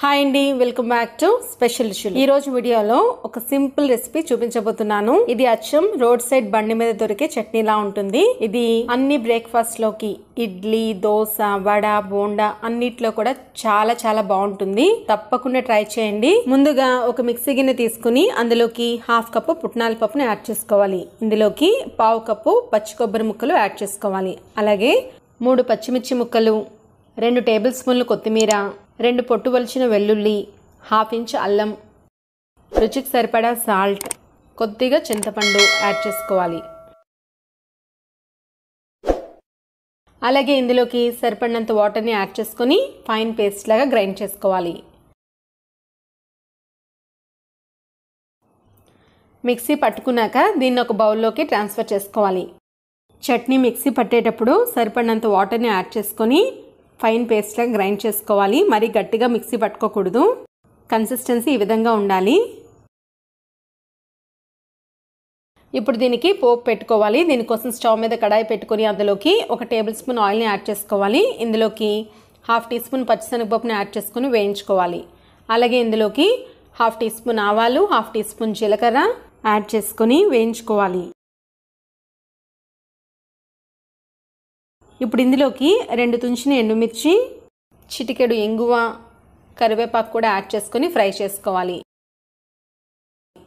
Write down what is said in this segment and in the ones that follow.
Hi అండి, welcome back to special dish. ఈ రోజు వీడియోలో ఒక సింపుల్ రెసిపీ చూపించబోతున్నాను. ఇది అచ్చం రోడ్ సైడ్ బండి మీద దొరికే చట్నీలా ఉంటుంది. ఇది అన్ని బ్రేక్ఫాస్ట్ లోకి ఇడ్లీ, దోశ, వడ, బోండా అన్నిట్లో కూడా చాలా చాలా బాగుంటుంది. తప్పకుండా ట్రై చేయండి. ముందుగా ఒక మిక్సీ గిన్నె తీసుకుని అందులోకి హాఫ్ కప్పు పుట్నాల పప్పును యాడ్ చేసుకోవాలి. ఇందులోకి పావు కప్పు పచ్చి కొబ్బరి ముక్కలు యాడ్ చేసుకోవాలి. అలాగే 3 పచ్చిమిర్చి ముక్కలు, 2 టేబుల్ స్పూన్లు కొత్తిమీర, 2 పొట్టు వలిచిన వెల్లుల్లి, ½ ఇంచ్ అల్లం, రుచికి సరిపడా సాల్ట్, కొద్దిగా చింతపండు యాడ్ చేసుకోవాలి. అలాగే ఇందులోకి సరిపడినంత వాటర్ని యాడ్ చేసుకొని ఫైన్ పేస్ట్ లాగా గ్రైండ్ చేసుకోవాలి. మిక్సీ పట్టుకున్నాక దీన్ని ఒక బౌల్లోకి ట్రాన్స్ఫర్ చేసుకోవాలి. చట్నీ మిక్సీ పట్టేటప్పుడు సరిపడినంత వాటర్ని యాడ్ చేసుకొని ఫైన్ పేస్ట్ లాగా గ్రైండ్ చేసుకోవాలి. మరి గట్టిగా మిక్సీ పట్టుకోకూడదు. కన్సిస్టెన్సీ ఈ విధంగా ఉండాలి. ఇప్పుడు దీనికి పోపు పెట్టుకోవాలి. దీనికోసం స్టవ్ మీద కడాయి పెట్టుకొని అందులోకి 1 టేబుల్ స్పూన్ ఆయిల్ని యాడ్ చేసుకోవాలి. ఇందులోకి ½ టీ స్పూన్ పచ్చిశనగపప్పుని యాడ్ చేసుకుని వేయించుకోవాలి. అలాగే ఇందులోకి ½ టీ స్పూన్ ఆవాలు, ½ టీ స్పూన్ జీలకర్ర యాడ్ చేసుకొని వేయించుకోవాలి. ఇప్పుడు ఇందులోకి 2 తుంచిన ఎండుమిర్చి, చిటికెడు ఇంగువ, కరివేపాకు కూడా యాడ్ చేసుకొని ఫ్రై చేసుకోవాలి.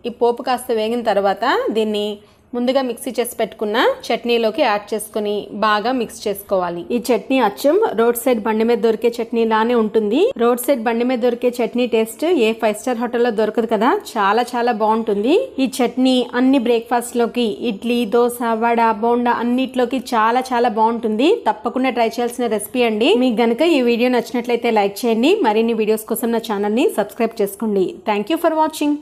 ఈ పోపు కాస్త వేగిన తర్వాత దీన్ని ముందుగా మిక్సీ చేసి పెట్టుకున్న చట్నీలోకి యాడ్ చేసుకుని బాగా మిక్స్ చేసుకోవాలి. ఈ చట్నీ అచ్చం రోడ్ సైడ్ బండి మీద దొరికే చట్నీ లానే ఉంటుంది. రోడ్ సైడ్ బండి మీద దొరికే చట్నీ టేస్ట్ ఏ 5 స్టార్ హోటల్లో దొరకదు కదా, చాలా చాలా బాగుంటుంది. ఈ చట్నీ అన్ని బ్రేక్ఫాస్ట్ లోకి ఇడ్లీ, దోశ, వడ, బోండా అన్నిట్లోకి చాలా చాలా బాగుంటుంది. తప్పకుండా ట్రై చేయాల్సిన రెసిపీ అండి. మీకు గనుక ఈ వీడియో నచ్చినట్లయితే లైక్ చేయండి. మరిన్ని వీడియోస్ కోసం నా ఛానల్ ని సబ్స్క్రైబ్ చేసుకోండి. Thank you for watching.